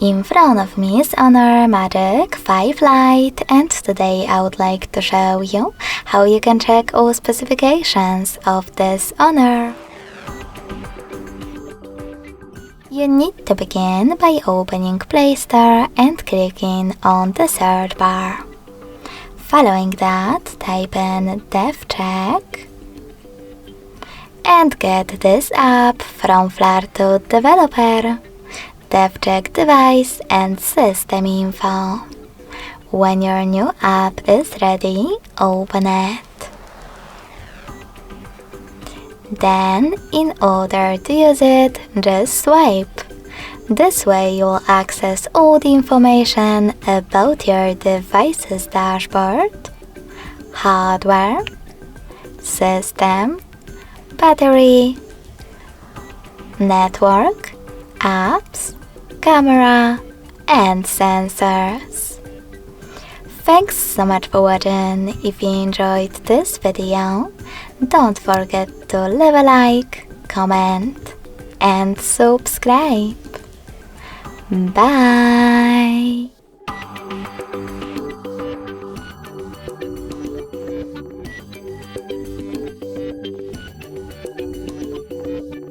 In front of me is HONOR Magic5 Lite, and today I would like to show you how you can check all specifications of this HONOR. You need to begin by opening Play Store and clicking on the search bar. Following that, type in DevCheck and get this app from Flutter Developer, DevCheck device and system info. When your new app is ready, open it. Then, in order to use it, just swipe. This way you'll access all the information about your device's dashboard, hardware, system, battery, network, apps, camera, and sensors. Thanks so much for watching. If you enjoyed this video, don't forget to leave a like, comment, and subscribe. Bye!